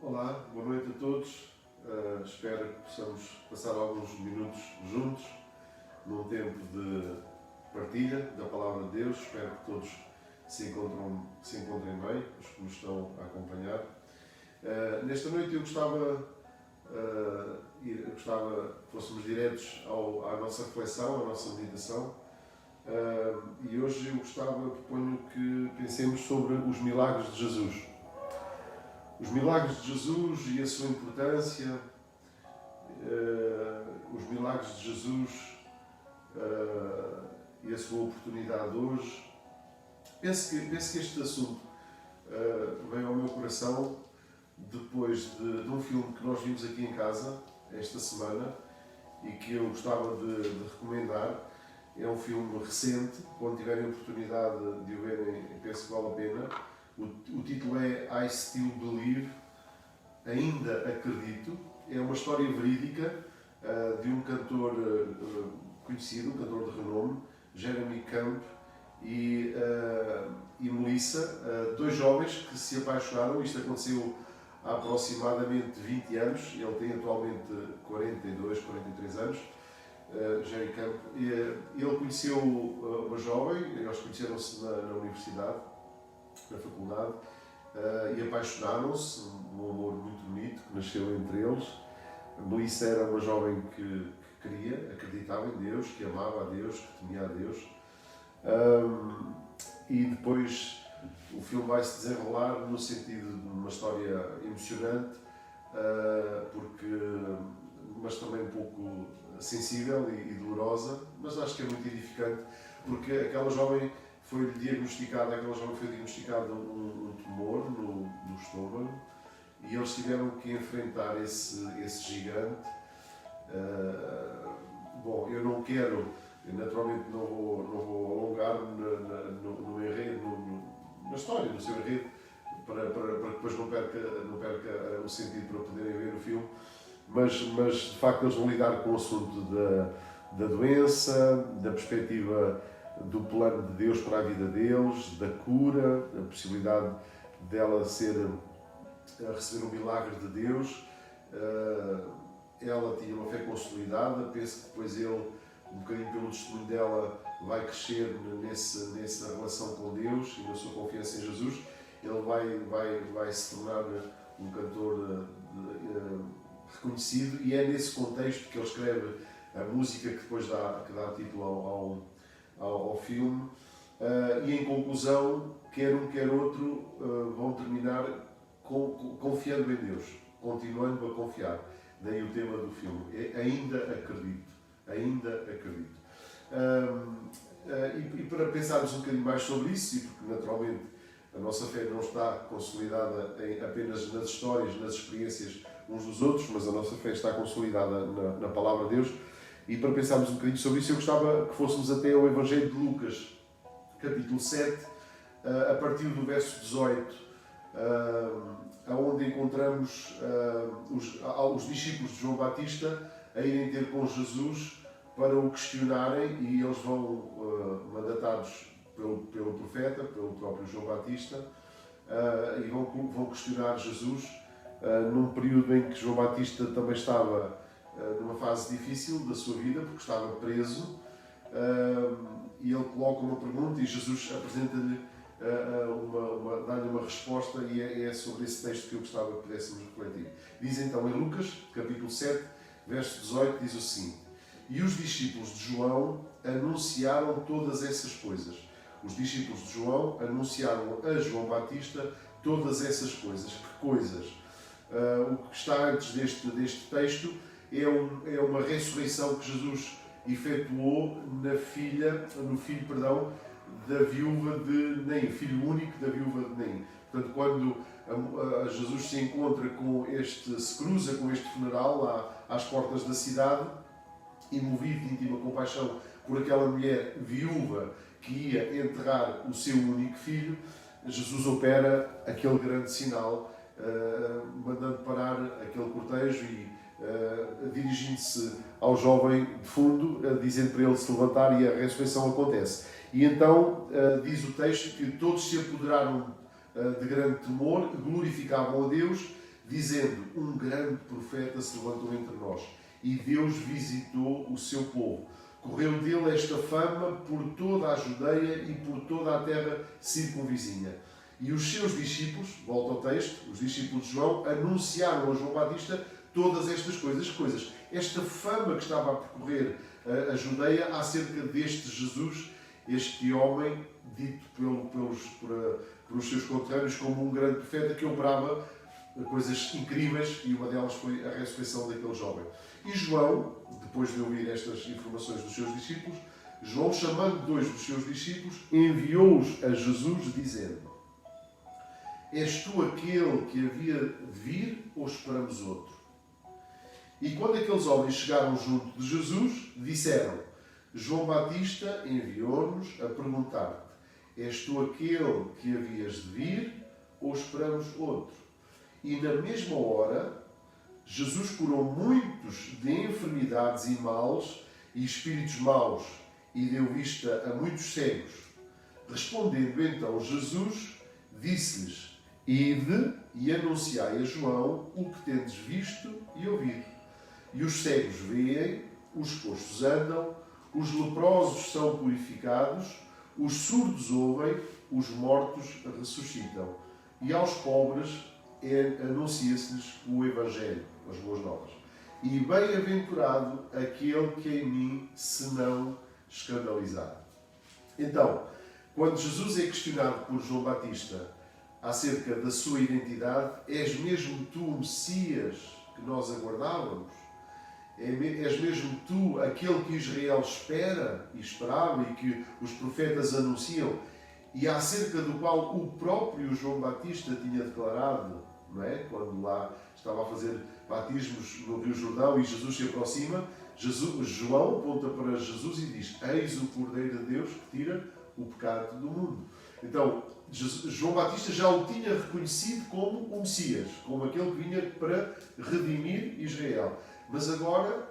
Olá, boa noite a todos. Espero que possamos passar alguns minutos juntos num tempo de partilha da Palavra de Deus. Espero que todos se encontrem bem, os que nos estão a acompanhar. Nesta noite eu gostava que fôssemos diretos à nossa reflexão, à nossa meditação. E hoje eu proponho que pensemos sobre os milagres de Jesus. Os milagres de Jesus e a sua importância, os milagres de Jesus e a sua oportunidade hoje. Penso que este assunto veio ao meu coração depois de um filme que nós vimos aqui em casa esta semana e que eu gostava de recomendar. É um filme recente, quando tiverem a oportunidade de o verem, penso que vale a pena. O título é I Still Believe, Ainda Acredito. É uma história verídica de um cantor conhecido, um cantor de renome, Jeremy Camp e Melissa, dois jovens que se apaixonaram. Isto aconteceu há aproximadamente 20 anos, ele tem atualmente 42, 43 anos. Jeremy Camp, ele conheceu uma jovem, eles conheceram-se na universidade, na faculdade, e apaixonaram-se, um amor muito bonito que nasceu entre eles. A Melissa era uma jovem que acreditava em Deus, que amava a Deus, que temia a Deus. E depois o filme vai se desenrolar no sentido de uma história emocionante, mas também um pouco sensível e dolorosa, mas acho que é muito edificante, porque aquela jovem foi diagnosticado um tumor no estômago e eles tiveram que enfrentar esse gigante. Eu naturalmente não vou alongar-me no enredo, na história, no seu enredo, para que depois não perca o sentido para poderem ver o filme, mas de facto eles vão lidar com o assunto da doença, da perspectiva do plano de Deus para a vida deles, da cura, a possibilidade dela receber um milagre de Deus. Ela tinha uma fé consolidada, penso que depois ele, um bocadinho pelo testemunho dela, vai crescer nessa relação com Deus e na sua confiança em Jesus. Ele vai se tornar um cantor reconhecido, e é nesse contexto que ele escreve a música que depois dá título ao filme. E em conclusão, quer um quer outro vão terminar confiando em Deus, continuando a confiar. Daí o tema do filme, ainda acredito. E para pensarmos um bocadinho mais sobre isso, e porque naturalmente a nossa fé não está consolidada apenas nas histórias, nas experiências uns dos outros, mas a nossa fé está consolidada na Palavra de Deus. E para pensarmos um bocadinho sobre isso, eu gostava que fôssemos até ao Evangelho de Lucas, capítulo 7, a partir do verso 18, onde encontramos os discípulos de João Batista a irem ter com Jesus para o questionarem, e eles vão, mandatados pelo profeta, pelo próprio João Batista, e vão questionar Jesus num período em que João Batista também estava numa fase difícil da sua vida, porque estava preso, e ele coloca uma pergunta e Jesus apresenta-lhe, dá-lhe uma resposta, e é sobre esse texto que eu gostava que pudéssemos refletir. Diz então em Lucas, capítulo 7, verso 18, diz o seguinte: E os discípulos de João anunciaram todas essas coisas. Os discípulos de João anunciaram a João Batista todas essas coisas. Que coisas? O que está antes deste texto é uma ressurreição que Jesus efetuou no filho da viúva de Naim, filho único da viúva de Naim. Portanto, quando Jesus se cruza com este funeral lá às portas da cidade, e movido de íntima compaixão por aquela mulher viúva que ia enterrar o seu único filho, Jesus opera aquele grande sinal, mandando parar aquele cortejo e dirigindo-se ao jovem defunto, dizendo para ele se levantar, e a ressurreição acontece. E então diz o texto que todos se apoderaram de grande temor, glorificavam a Deus, dizendo: um grande profeta se levantou entre nós, e Deus visitou o seu povo. Correu dele esta fama por toda a Judeia e por toda a terra circunvizinha. E os seus discípulos, volta ao texto, os discípulos de João, anunciaram a João Batista todas estas coisas. Esta fama que estava a percorrer a Judeia acerca deste Jesus, este homem dito pelos seus conterrâneos como um grande profeta que operava coisas incríveis, e uma delas foi a ressurreição daquele jovem. E João, depois de ouvir estas informações dos seus discípulos, João, chamando 2 dos seus discípulos, enviou-os a Jesus, dizendo: és tu aquele que havia de vir, ou esperamos outro? E quando aqueles homens chegaram junto de Jesus, disseram: João Batista enviou-nos a perguntar-te: és tu aquele que havias de vir, ou esperamos outro? E na mesma hora, Jesus curou muitos de enfermidades e males e espíritos maus, e deu vista a muitos cegos. Respondendo então Jesus, disse-lhes: ide e anunciai a João o que tendes visto e ouvido. E os cegos veem, os coxos andam, os leprosos são purificados, os surdos ouvem, os mortos ressuscitam. E aos pobres anuncia-se-lhes o Evangelho, as boas novas. E bem-aventurado aquele que em mim se não escandalizar. Então, quando Jesus é questionado por João Batista acerca da sua identidade: és mesmo tu o Messias que nós aguardávamos? És mesmo tu aquele que Israel espera e esperava e que os profetas anunciam, e acerca do qual o próprio João Batista tinha declarado, não é? Quando lá estava a fazer batismos no Rio Jordão e Jesus se aproxima, João aponta para Jesus e diz: eis o Cordeiro de Deus que tira o pecado do mundo. Então, João Batista já o tinha reconhecido como o Messias, como aquele que vinha para redimir Israel. Mas agora,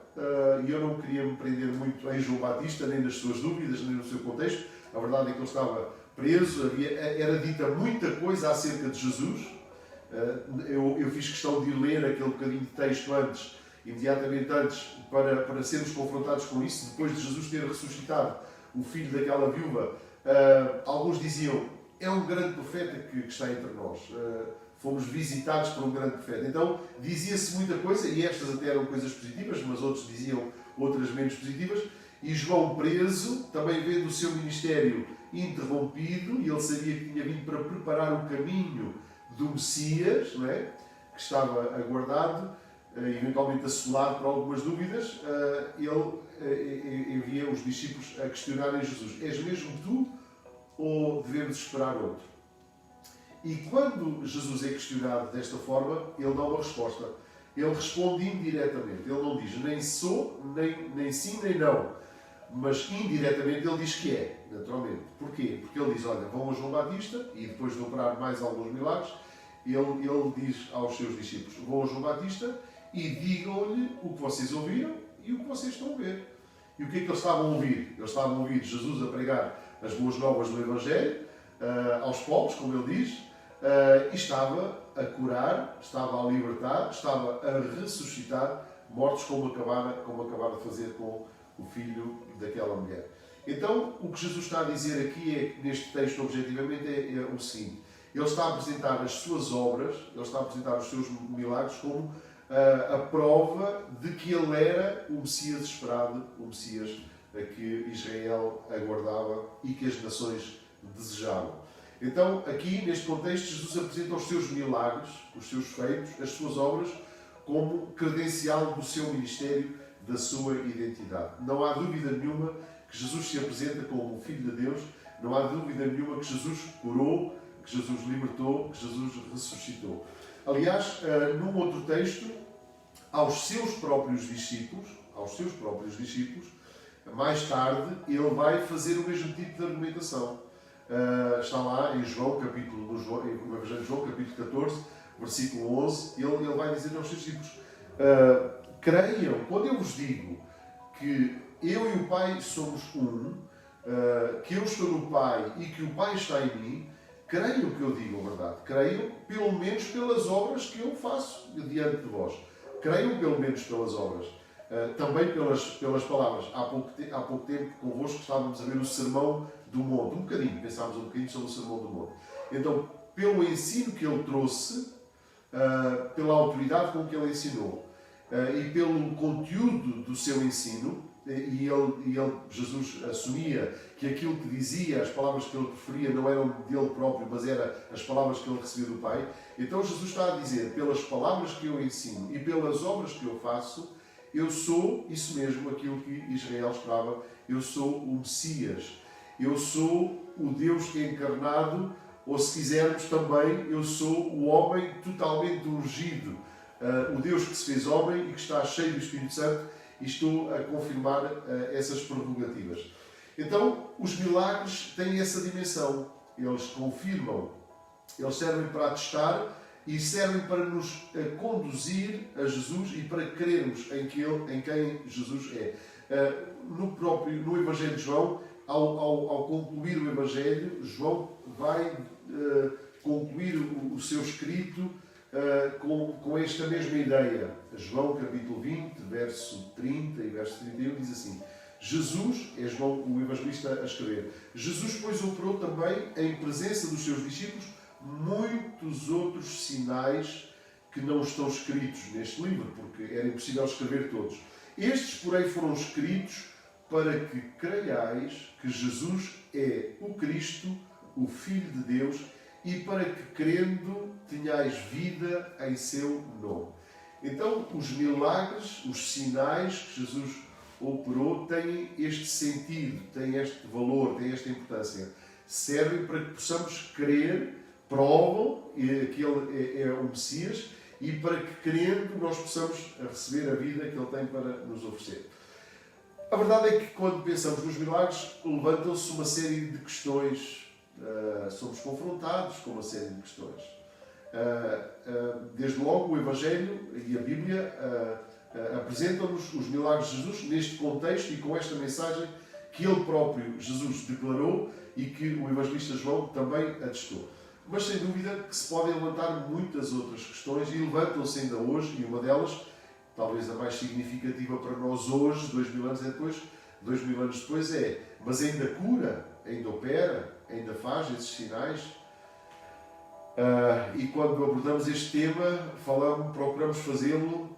eu não queria me prender muito em João Batista, nem nas suas dúvidas, nem no seu contexto. A verdade é que ele estava preso, era dita muita coisa acerca de Jesus. Eu fiz questão de ler aquele bocadinho de texto antes, imediatamente antes, para sermos confrontados com isso. Depois de Jesus ter ressuscitado o filho daquela viúva, alguns diziam: é um grande profeta que está entre nós. Fomos visitados por um grande profeta. Então, dizia-se muita coisa, e estas até eram coisas positivas, mas outros diziam outras menos positivas. E João, preso, também vendo o seu ministério interrompido, e ele sabia que tinha vindo para preparar o caminho do Messias, não é? Que estava aguardado, eventualmente assolado por algumas dúvidas, ele envia os discípulos a questionarem Jesus: és mesmo tu, ou devemos esperar outro? E quando Jesus é questionado desta forma, ele dá uma resposta. Ele responde indiretamente. Ele não diz nem sou, nem sim, nem não. Mas indiretamente ele diz que é, naturalmente. Porquê? Porque ele diz: olha, vão a João Batista, e depois de operar mais alguns milagres, ele diz aos seus discípulos: vão a João Batista e digam-lhe o que vocês ouviram e o que vocês estão a ver. E o que é que eles estavam a ouvir? Eles estavam a ouvir Jesus a pregar as boas novas do Evangelho aos pobres, como ele diz, e estava a curar, estava a libertar, estava a ressuscitar mortos, como acabara de fazer com o filho daquela mulher. Então, o que Jesus está a dizer aqui, neste texto, objetivamente, é o seguinte: ele está a apresentar as suas obras, ele está a apresentar os seus milagres como a prova de que ele era o Messias esperado, o Messias a que Israel aguardava e que as nações desejavam. Então, aqui, neste contexto, Jesus apresenta os seus milagres, os seus feitos, as suas obras, como credencial do seu ministério, da sua identidade. Não há dúvida nenhuma que Jesus se apresenta como o Filho de Deus, não há dúvida nenhuma que Jesus curou, que Jesus libertou, que Jesus ressuscitou. Aliás, num outro texto, aos seus próprios discípulos, mais tarde, ele vai fazer o mesmo tipo de argumentação. Está lá em João, no Evangelho de João, capítulo 14, versículo 11, ele vai dizer aos seus discípulos: creiam, quando eu vos digo que eu e o Pai somos um, que eu estou no Pai e que o Pai está em mim, Creiam que eu digo a verdade. Creiam pelo menos pelas obras que eu faço diante de vós. Creiam pelo menos pelas obras. Também pelas palavras. Há pouco tempo convosco estávamos a ver o Sermão do Monte. Um bocadinho, pensámos um bocadinho sobre o Sermão do Monte. Então, pelo ensino que ele trouxe, pela autoridade com que ele ensinou e pelo conteúdo do seu ensino, Jesus assumia que aquilo que dizia, as palavras que ele preferia não eram dele próprio, mas eram as palavras que ele recebia do Pai. Então Jesus está a dizer, pelas palavras que eu ensino e pelas obras que eu faço, eu sou isso mesmo, aquilo que Israel esperava, eu sou o Messias, eu sou o Deus encarnado, ou se quisermos também, eu sou o homem totalmente ungido, o Deus que se fez homem e que está cheio do Espírito Santo, e estou a confirmar essas prerrogativas. Então, os milagres têm essa dimensão. Eles confirmam, eles servem para atestar e servem para nos conduzir a Jesus e para crermos em quem Jesus é. No Evangelho de João, ao concluir o Evangelho, João vai concluir o seu escrito com esta mesma ideia. João capítulo 20, verso 30 e verso 31 diz assim: Jesus, é João o evangelista a escrever, Jesus, pois, operou também em presença dos seus discípulos muitos outros sinais que não estão escritos neste livro, porque era impossível escrever todos. Estes, porém, foram escritos para que creiais que Jesus é o Cristo, o Filho de Deus, e para que, crendo, tenhais vida em seu nome. Então, os milagres, os sinais que Jesus operou têm este sentido, têm este valor, têm esta importância. Servem para que possamos crer, provam que Ele é o Messias e para que, crendo, nós possamos receber a vida que Ele tem para nos oferecer. A verdade é que, quando pensamos nos milagres, levantam-se uma série de questões. Somos confrontados com uma série de questões. Desde logo, o Evangelho e a Bíblia apresentam-nos os milagres de Jesus neste contexto e com esta mensagem que ele próprio, Jesus, declarou e que o evangelista João também atestou. Mas, sem dúvida, que se podem levantar muitas outras questões e levantam-se ainda hoje, e uma delas, talvez a mais significativa para nós hoje, 2000 anos depois, mas ainda cura, ainda opera, ainda faz esses sinais. E quando abordamos este tema, procuramos fazê-lo,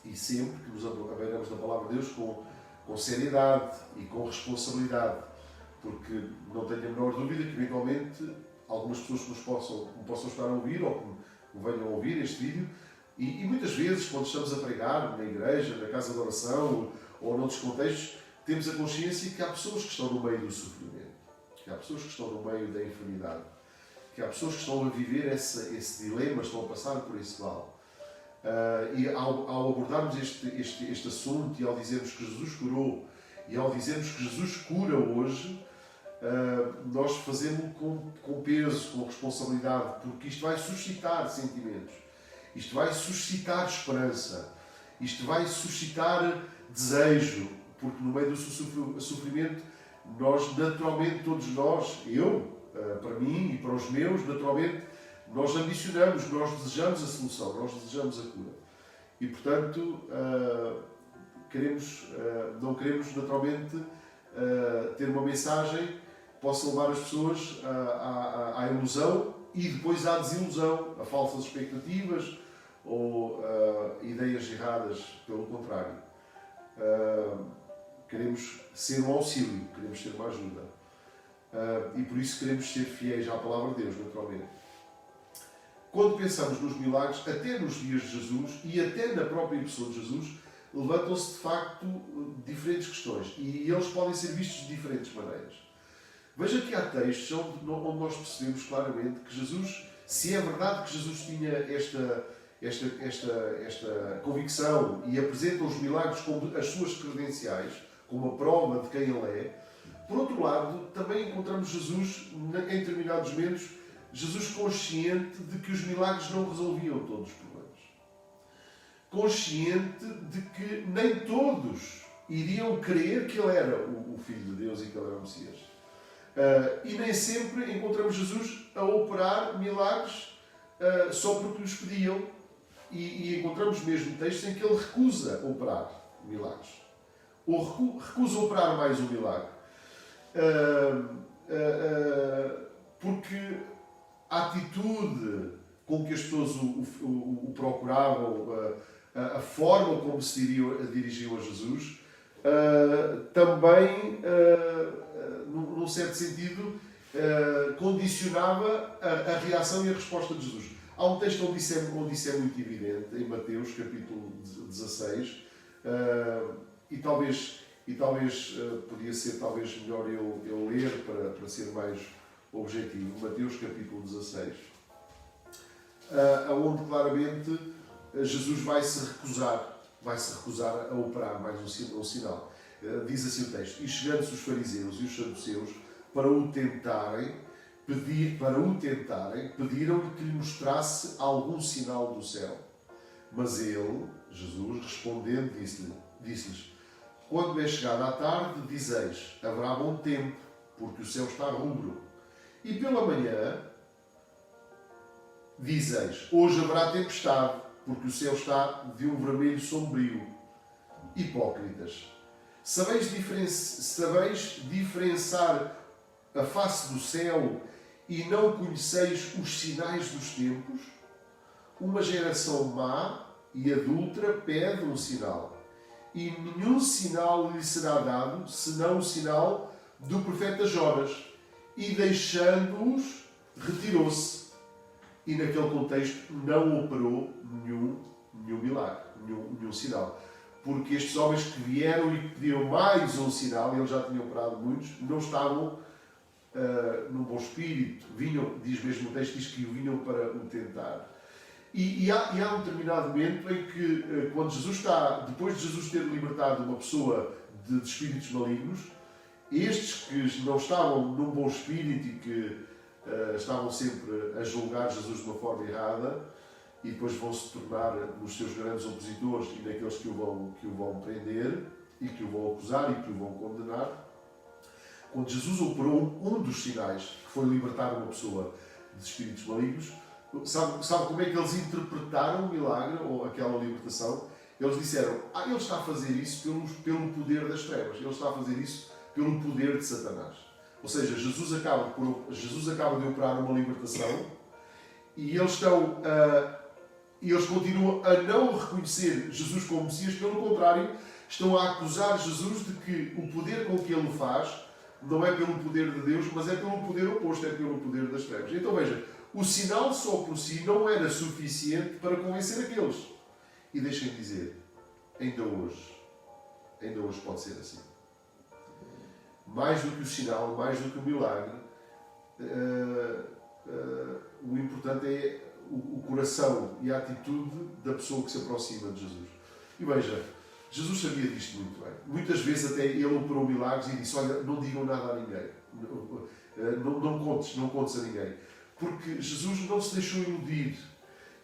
e sempre que nos abeiramos da palavra de Deus, com seriedade e com responsabilidade, porque não tenho a menor dúvida que eventualmente algumas pessoas que me possam estar a ouvir ou que me venham a ouvir este vídeo, e muitas vezes quando estamos a pregar na igreja, na casa de oração ou noutros contextos, temos a consciência que há pessoas que estão no meio do sofrimento, que há pessoas que estão no meio da enfermidade, que há pessoas que estão a viver esse dilema, estão a passar por esse vale. E ao abordarmos este assunto e ao dizermos que Jesus curou e ao dizermos que Jesus cura hoje, nós fazemos com peso, com responsabilidade, porque isto vai suscitar sentimentos, isto vai suscitar esperança, isto vai suscitar desejo, porque no meio do sofrimento nós naturalmente, todos nós, para mim e para os meus, naturalmente nós ambicionamos, nós desejamos a solução, nós desejamos a cura. E, portanto, não queremos naturalmente ter uma mensagem que possa levar as pessoas à ilusão e depois à desilusão, a falsas expectativas ou ideias erradas, pelo contrário. Queremos ser um auxílio, queremos ser uma ajuda. E por isso queremos ser fiéis à palavra de Deus, naturalmente. Quando pensamos nos milagres, até nos dias de Jesus e até na própria pessoa de Jesus, levantam-se de facto diferentes questões e eles podem ser vistos de diferentes maneiras. Veja que há textos onde nós percebemos claramente que Jesus, se é verdade que Jesus tinha esta convicção e apresenta os milagres como as suas credenciais, como a prova de quem Ele é, por outro lado, também encontramos Jesus, em determinados momentos, Jesus consciente de que os milagres não resolviam todos os problemas. Consciente de que nem todos iriam crer que Ele era o Filho de Deus e que Ele era o Messias. E nem sempre encontramos Jesus a operar milagres só porque lhes pediam. E encontramos mesmo textos em que ele recusa operar milagres. Ou recusa operar mais um milagre. Porque a atitude com que as pessoas o procuravam, a forma como se dirigiam a Jesus, também, num certo sentido, condicionava a reação e a resposta de Jesus. Há um texto onde isso é muito evidente, em Mateus, capítulo 16, e talvez podia ser melhor eu ler para ser mais objetivo. Mateus, capítulo 16, onde claramente Jesus vai se recusar a operar mais um sinal. Diz assim o texto: e chegando-se os fariseus e os saduceus para o tentarem, pediram-lhe que lhe mostrasse algum sinal do céu. Mas ele, Jesus, respondendo, disse-lhes: quando é chegada a tarde, dizeis, haverá bom tempo, porque o céu está rubro. E pela manhã, dizeis, hoje haverá tempestade, porque o céu está de um vermelho sombrio. Hipócritas, sabeis diferenciar a face do céu e não conheceis os sinais dos tempos? Uma geração má e adúltera pede um sinal, e nenhum sinal lhe será dado, senão o sinal do profeta Jonas. E deixando-os, retirou-se. E naquele contexto não operou nenhum milagre, nenhum sinal. Porque estes homens que vieram e que pediram mais um sinal, e eles já tinham operado muitos, não estavam num bom espírito. Vinham, diz mesmo o texto, diz que vinham para o tentar. E há um determinado momento em que, quando Jesus depois de Jesus ter libertado uma pessoa de espíritos malignos, estes que não estavam num bom espírito e que estavam sempre a julgar Jesus de uma forma errada, e depois vão se tornar nos seus grandes opositores e naqueles que o vão prender e que o vão acusar e que o vão condenar. Quando Jesus operou um dos sinais, que foi libertar uma pessoa de espíritos malignos, sabe como é que eles interpretaram o milagre ou aquela libertação? Eles disseram, ele está a fazer isso pelo poder das trevas, ele está a fazer isso pelo poder de Satanás. Ou seja, Jesus acaba de operar uma libertação e eles continuam a não reconhecer Jesus como Messias, pelo contrário, estão a acusar Jesus de que o poder com que ele o faz não é pelo poder de Deus, mas é pelo poder oposto, é pelo poder das trevas. Então veja, o sinal só por si não era suficiente para convencer aqueles. E deixem-me dizer, ainda hoje pode ser assim. Mais do que o sinal, mais do que o milagre, o importante é o coração e a atitude da pessoa que se aproxima de Jesus. E veja, Jesus sabia disto muito bem. Muitas vezes até ele operou milagres e disse, olha, não digam nada a ninguém. Não contes a ninguém. Porque Jesus não se deixou iludir.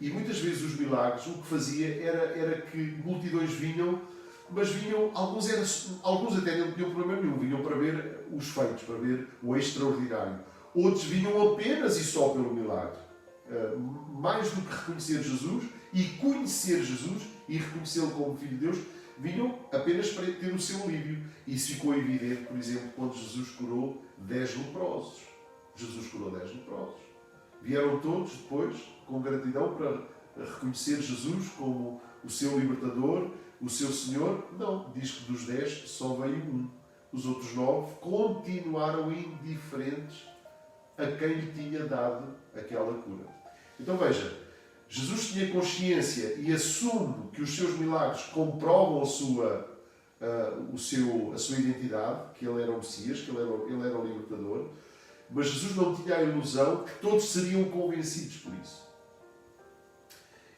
E muitas vezes os milagres, o que fazia era que multidões vinham, mas vinham, alguns até não tinham problema nenhum, vinham para ver os feitos, para ver o extraordinário. Outros vinham apenas e só pelo milagre. Mais do que reconhecer Jesus e conhecer Jesus e reconhecê-lo como Filho de Deus, vinham apenas para ter o seu alívio. Isso ficou evidente, por exemplo, quando Jesus curou 10 leprosos. Jesus curou 10 leprosos. Vieram todos depois, com gratidão, para reconhecer Jesus como o seu libertador, o seu Senhor. Não, diz que dos 10 só veio um. Os outros 9 continuaram indiferentes a quem lhe tinha dado aquela cura. Então veja, Jesus tinha consciência e assume que os seus milagres comprovam a sua identidade, que ele era o Messias, que ele era o libertador, mas Jesus não tinha a ilusão que todos seriam convencidos por isso.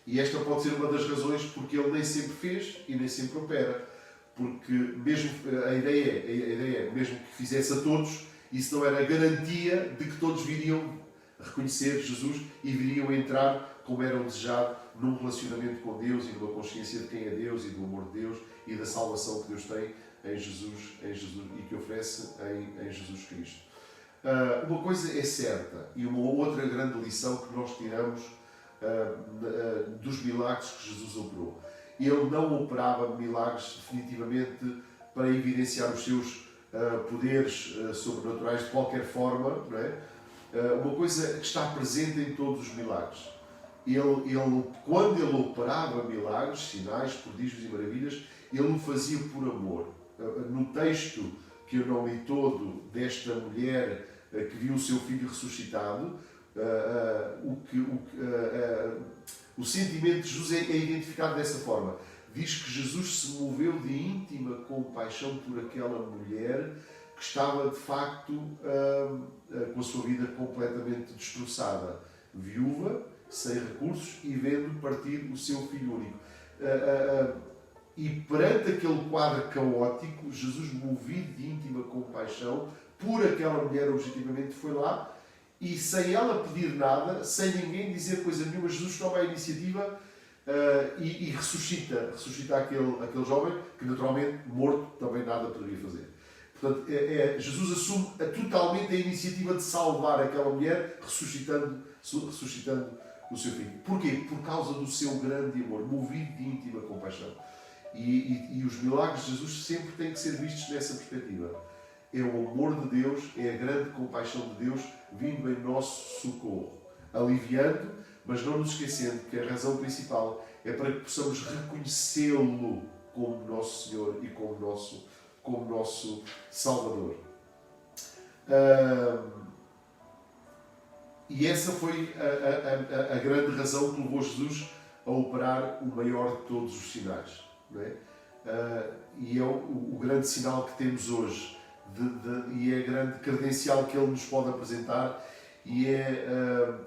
E esta pode ser uma das razões porque ele nem sempre fez e nem sempre opera. Porque mesmo a ideia é, mesmo que fizesse a todos, isso não era garantia de que todos viriam reconhecer Jesus e viriam entrar, como era o desejado, num relacionamento com Deus e numa consciência de quem é Deus e do amor de Deus e da salvação que Deus tem em Jesus e que oferece em Jesus Cristo. Uma coisa é certa, e uma outra grande lição que nós tiramos dos milagres que Jesus operou. Ele não operava milagres definitivamente para evidenciar os seus poderes sobrenaturais de qualquer forma, não é? Uma coisa que está presente em todos os milagres. Quando ele operava milagres, sinais, prodígios e maravilhas, ele o fazia por amor. No texto que eu não li todo, desta mulher que viu o seu filho ressuscitado, o sentimento de Jesus é identificado dessa forma. Diz que Jesus se moveu de íntima compaixão por aquela mulher que estava, de facto, com a sua vida completamente destroçada, viúva, sem recursos e vendo partir o seu filho único. E perante aquele quadro caótico, Jesus, movido de íntima compaixão por aquela mulher, objetivamente foi lá e, sem ela pedir nada, sem ninguém dizer coisa nenhuma, Jesus toma a iniciativa e ressuscita aquele jovem que, naturalmente, morto, também nada poderia fazer. Portanto, Jesus assume totalmente a iniciativa de salvar aquela mulher, ressuscitando o seu filho. Porquê? Por causa do seu grande amor, movido de íntima compaixão. E os milagres de Jesus sempre têm que ser vistos nessa perspectiva. É o amor de Deus, é a grande compaixão de Deus vindo em nosso socorro, aliviando, mas não nos esquecendo que a razão principal é para que possamos reconhecê-lo como nosso Senhor e como nosso Salvador. E essa foi a grande razão que levou Jesus a operar o maior de todos os sinais. Não é? E é o grande sinal que temos hoje e é a grande credencial que Ele nos pode apresentar e é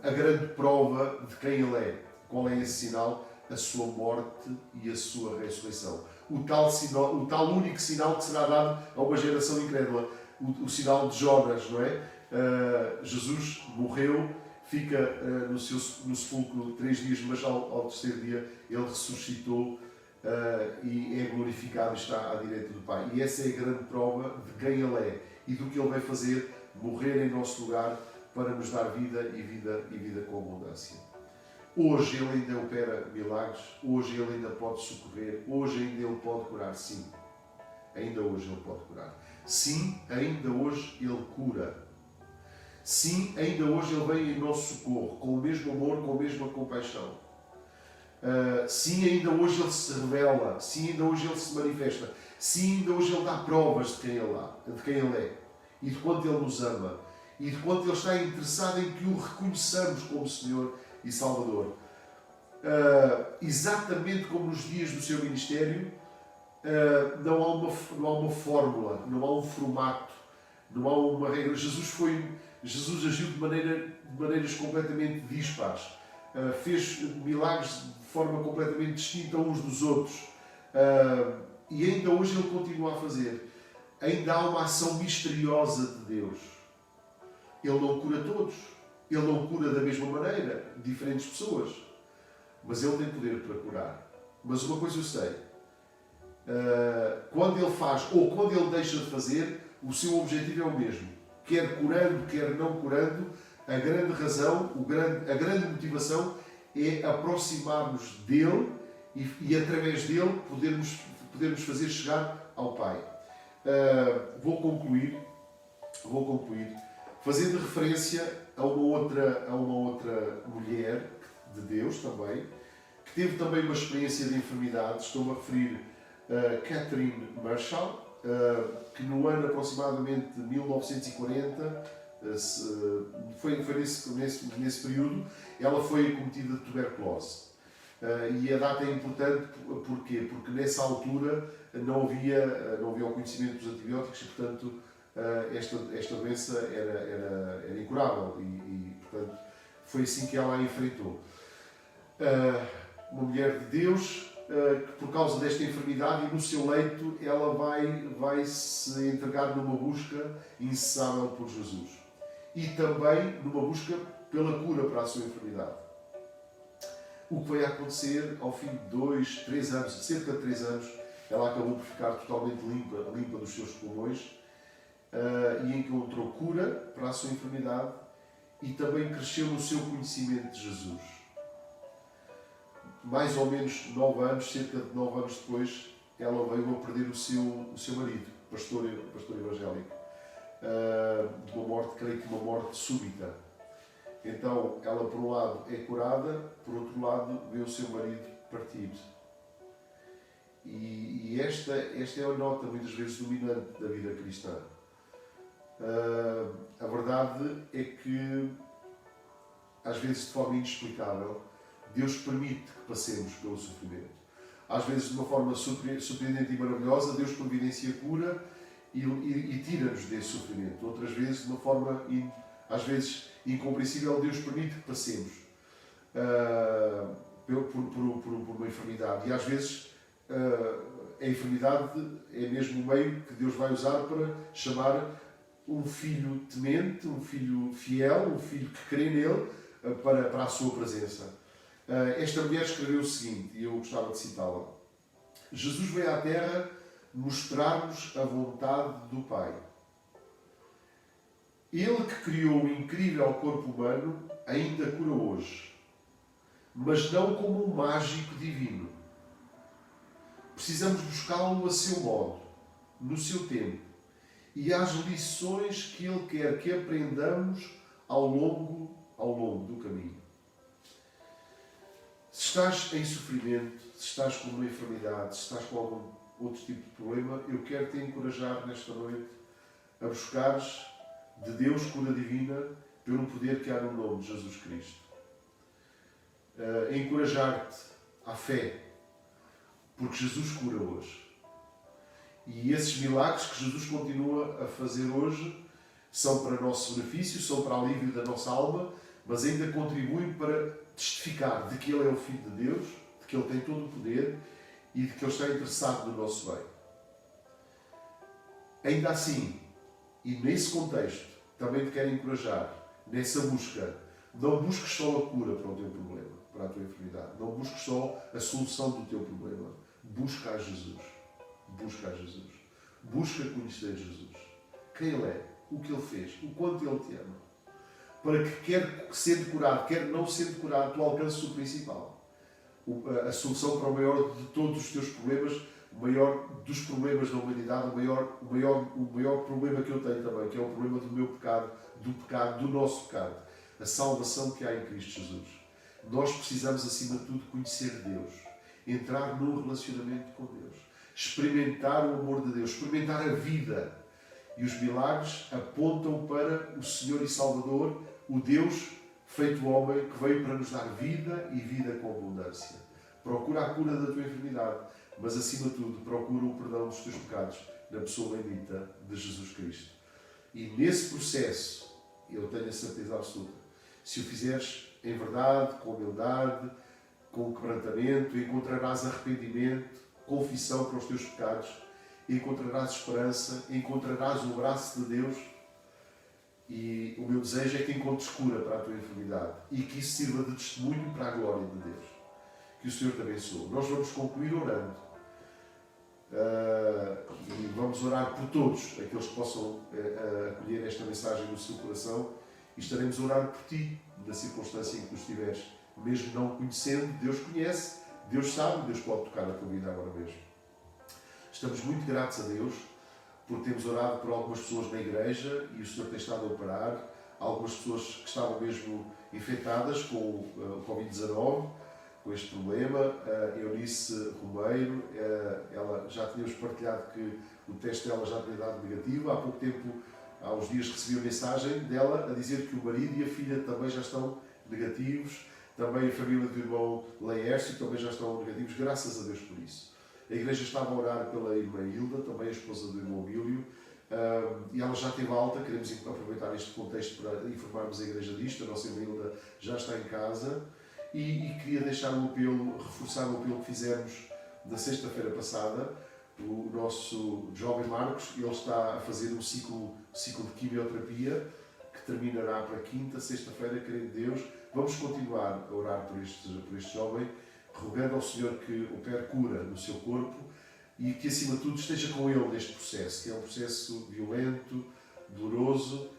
a grande prova de quem Ele é. Qual é esse sinal? A sua morte e a sua ressurreição. O tal único sinal que será dado a uma geração incrédula. O sinal de Jonas, não é? Jesus morreu, fica no sepulcro 3 dias, mas ao terceiro dia Ele ressuscitou e é glorificado e está à direita do Pai. E essa é a grande prova de quem Ele é e do que Ele vai fazer, morrer em nosso lugar para nos dar vida e vida com abundância. Hoje Ele ainda opera milagres, hoje Ele ainda pode socorrer, hoje ainda Ele pode curar, sim. Ainda hoje Ele pode curar. Sim, ainda hoje Ele cura. Sim, ainda hoje Ele vem em nosso socorro, com o mesmo amor, com a mesma compaixão. Sim, ainda hoje Ele se revela. Sim, ainda hoje Ele se manifesta. Sim, ainda hoje Ele dá provas de quem Ele é. E de quanto Ele nos ama. E de quanto Ele está interessado em que o reconheçamos como Senhor e Salvador. Exatamente como nos dias do seu ministério, não há uma fórmula, não há um formato, não há uma regra. Jesus agiu de maneiras completamente dispares. Fez milagres de forma completamente distinta uns dos outros. E ainda hoje Ele continua a fazer. Ainda há uma ação misteriosa de Deus. Ele não cura todos. Ele não cura da mesma maneira diferentes pessoas. Mas Ele tem poder para curar. Mas uma coisa eu sei. Quando Ele faz ou quando Ele deixa de fazer, o seu objetivo é o mesmo. Quer curando, quer não curando, a grande razão, a grande motivação é aproximar-nos dele e através dele podermos fazer chegar ao Pai. Vou concluir fazendo referência a uma outra mulher de Deus também, que teve também uma experiência de enfermidade. Estou-me a referir a Catherine Marshall, que no ano aproximadamente de 1940, foi nesse período, ela foi acometida de tuberculose. E a data é importante, porquê? Porque nessa altura não havia o conhecimento dos antibióticos e, portanto, esta doença era incurável e, portanto, foi assim que ela a enfrentou. Uma mulher de Deus, que por causa desta enfermidade e no seu leito, ela vai se entregar numa busca incessável por Jesus. E também numa busca pela cura para a sua enfermidade. O que vai acontecer ao fim de 2, 3 anos, cerca de 3 anos, ela acabou por ficar totalmente limpa dos seus pulmões e encontrou cura para a sua enfermidade e também cresceu no seu conhecimento de Jesus. Mais ou menos 9 anos, cerca de 9 anos depois, ela veio a perder o seu marido, pastor evangélico, de uma morte, creio que uma morte súbita. Então, ela por um lado é curada, por outro lado vê o seu marido partir. E esta é a nota muitas vezes dominante da vida cristã. A verdade é que, às vezes de forma inexplicável, Deus permite que passemos pelo sofrimento. Às vezes de uma forma surpreendente e maravilhosa, Deus providencia cura e tira-nos desse sofrimento. Outras vezes, de uma forma às vezes incompreensível, Deus permite que passemos por uma enfermidade. E às vezes a enfermidade é mesmo o meio que Deus vai usar para chamar um filho temente, um filho fiel, um filho que crê nele, para a sua presença. Esta mulher escreveu o seguinte, e eu gostava de citá-la. Jesus veio à Terra mostrar-nos a vontade do Pai. Ele que criou o incrível corpo humano ainda cura hoje, mas não como um mágico divino. Precisamos buscá-lo a seu modo, no seu tempo, e às lições que ele quer que aprendamos ao longo do caminho. Se estás em sofrimento, se estás com uma enfermidade, se estás com algum outro tipo de problema, eu quero te encorajar nesta noite a buscares de Deus cura divina pelo poder que há no nome de Jesus Cristo. Encorajar-te à fé, porque Jesus cura hoje. E esses milagres que Jesus continua a fazer hoje são para nosso benefício, são para alívio da nossa alma, mas ainda contribuem para testificar de que Ele é o Filho de Deus, de que Ele tem todo o poder e de que Ele está interessado no nosso bem. Ainda assim, e nesse contexto, também te quero encorajar, nessa busca, não busques só a cura para o teu problema, para a tua enfermidade, não busques só a solução do teu problema, busca a Jesus. Busca a Jesus. Busca conhecer Jesus. Quem Ele é, o que Ele fez, o quanto Ele te ama. Para que, quer sendo curado, quer não sendo curado, tu alcances o principal. A solução para o maior de todos os teus problemas, o maior dos problemas da humanidade, o maior problema que eu tenho também, que é o problema do meu pecado, do nosso pecado. A salvação que há em Cristo Jesus. Nós precisamos, acima de tudo, conhecer Deus. Entrar num relacionamento com Deus. Experimentar o amor de Deus. Experimentar a vida. E os milagres apontam para o Senhor e Salvador, o Deus feito homem, que veio para nos dar vida e vida com abundância. Procura a cura da tua enfermidade, mas acima de tudo, procura o perdão dos teus pecados na pessoa bendita de Jesus Cristo. E nesse processo, eu tenho a certeza absoluta, se o fizeres em verdade, com humildade, com quebrantamento, encontrarás arrependimento, confissão para os teus pecados, encontrarás esperança, encontrarás o braço de Deus. E o meu desejo é que encontres cura para a tua enfermidade e que isso sirva de testemunho para a glória de Deus. Que o Senhor te abençoe. Nós vamos concluir orando. E vamos orar por todos, aqueles que possam acolher esta mensagem no seu coração, e estaremos a orar por ti, na circunstância em que tu estiveres. Mesmo não conhecendo, Deus conhece, Deus sabe, Deus pode tocar a tua vida agora mesmo. Estamos muito gratos a Deus por termos orado por algumas pessoas na igreja e o Senhor tem estado a operar. Algumas pessoas que estavam mesmo infectadas com o Covid-19, com este problema. Eunice Romeiro, ela já tínhamos partilhado que o teste dela já tinha dado negativo. Há pouco tempo, há uns dias, recebi a mensagem dela a dizer que o marido e a filha também já estão negativos. Também a família do irmão Laércio também já estão negativos. Graças a Deus por isso. A igreja estava a orar pela irmã Hilda, também a esposa do irmão Bílio, e ela já teve alta. Queremos aproveitar este contexto para informarmos a igreja disto. A nossa irmã Hilda já está em casa e queria deixar um apelo, reforçar o apelo que fizemos na sexta-feira passada. O nosso jovem Marcos, ele está a fazer um ciclo de quimioterapia que terminará para quinta, sexta-feira, querendo Deus. Vamos continuar a orar por este jovem, rogando ao Senhor que opere cura no seu corpo e que, acima de tudo, esteja com ele neste processo, que é um processo violento, doloroso,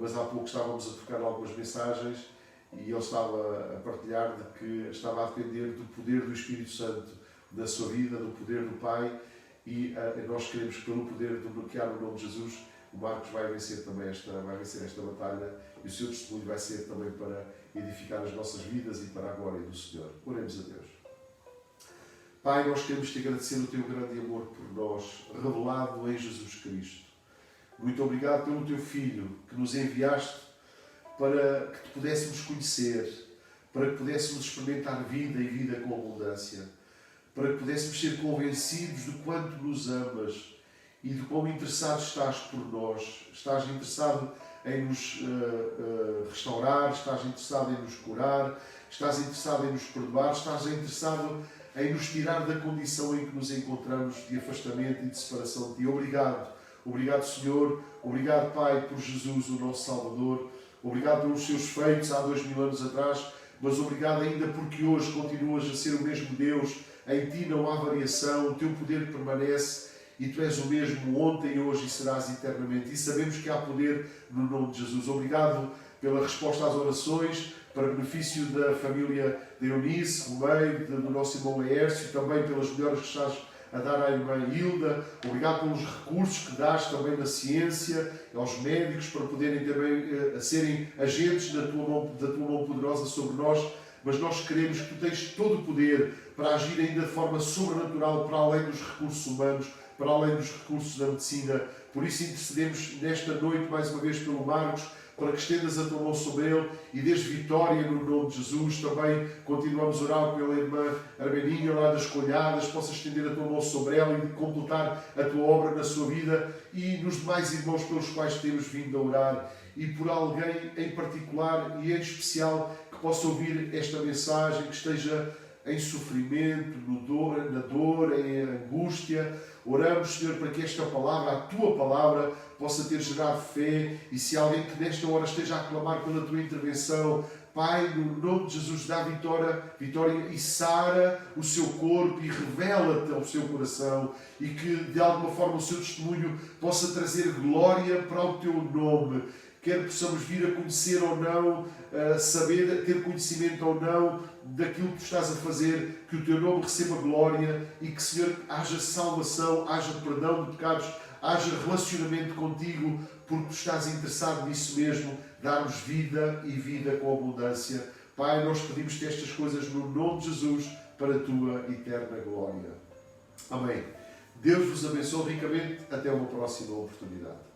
mas há pouco estávamos a trocar algumas mensagens e ele estava a partilhar de que estava a depender do poder do Espírito Santo na sua vida, do poder do Pai, e nós queremos que pelo poder de bloquear o nome de Jesus, o Marcos vai vencer também esta batalha, e o seu testemunho vai ser também para edificar as nossas vidas e para a glória do Senhor. Oremos a Deus. Pai, nós queremos te agradecer o teu grande amor por nós, revelado em Jesus Cristo. Muito obrigado pelo teu Filho que nos enviaste para que te pudéssemos conhecer, para que pudéssemos experimentar vida e vida com abundância, para que pudéssemos ser convencidos de quanto nos amas e de quão interessado estás por nós. Estás interessado em nos restaurar, estás interessado em nos curar, estás interessado em nos perdoar, estás interessado em nos tirar da condição em que nos encontramos de afastamento e de separação de Ti. Obrigado. Obrigado, Senhor. Obrigado, Pai, por Jesus, o nosso Salvador. Obrigado pelos seus feitos há 2000 anos atrás, mas obrigado ainda porque hoje continuas a ser o mesmo Deus. Em Ti não há variação, o Teu poder permanece e Tu és o mesmo ontem, hoje e serás eternamente. E sabemos que há poder no nome de Jesus. Obrigado pela resposta às orações, para benefício da família de Eunice, Romeiro, do nosso irmão Laércio, também pelas melhoras que estás a dar à irmã Hilda. Obrigado pelos recursos que dás também na ciência, aos médicos, para poderem também serem agentes da tua mão poderosa sobre nós. Mas nós queremos que Tu tens todo o poder para agir ainda de forma sobrenatural, para além dos recursos humanos, para além dos recursos da medicina. Por isso intercedemos nesta noite, mais uma vez, pelo Marcos, para que estendas a Tua mão sobre ele e dês vitória no nome de Jesus. Também continuamos a orar pela irmã Armeninha, lá das Colhadas, possas estender a Tua mão sobre ela e completar a Tua obra na sua vida, e nos demais irmãos pelos quais temos vindo a orar, e por alguém em particular e em especial que possa ouvir esta mensagem, que esteja em sofrimento, na dor, em angústia. Oramos, Senhor, para que esta palavra, a Tua palavra, possa ter gerado fé, e se alguém que nesta hora esteja a clamar pela Tua intervenção, Pai, no nome de Jesus, dá vitória e sara o seu corpo e revela-te ao seu coração, e que de alguma forma o seu testemunho possa trazer glória para o Teu nome. Quer possamos vir a conhecer ou não, saber, ter conhecimento ou não daquilo que Tu estás a fazer, que o Teu nome receba glória e que, Senhor, haja salvação, haja perdão de pecados, haja relacionamento contigo, porque Tu estás interessado nisso mesmo, dar-nos vida e vida com abundância. Pai, nós pedimos-Te estas coisas no nome de Jesus, para a Tua eterna glória. Amém. Deus vos abençoe ricamente. Até uma próxima oportunidade.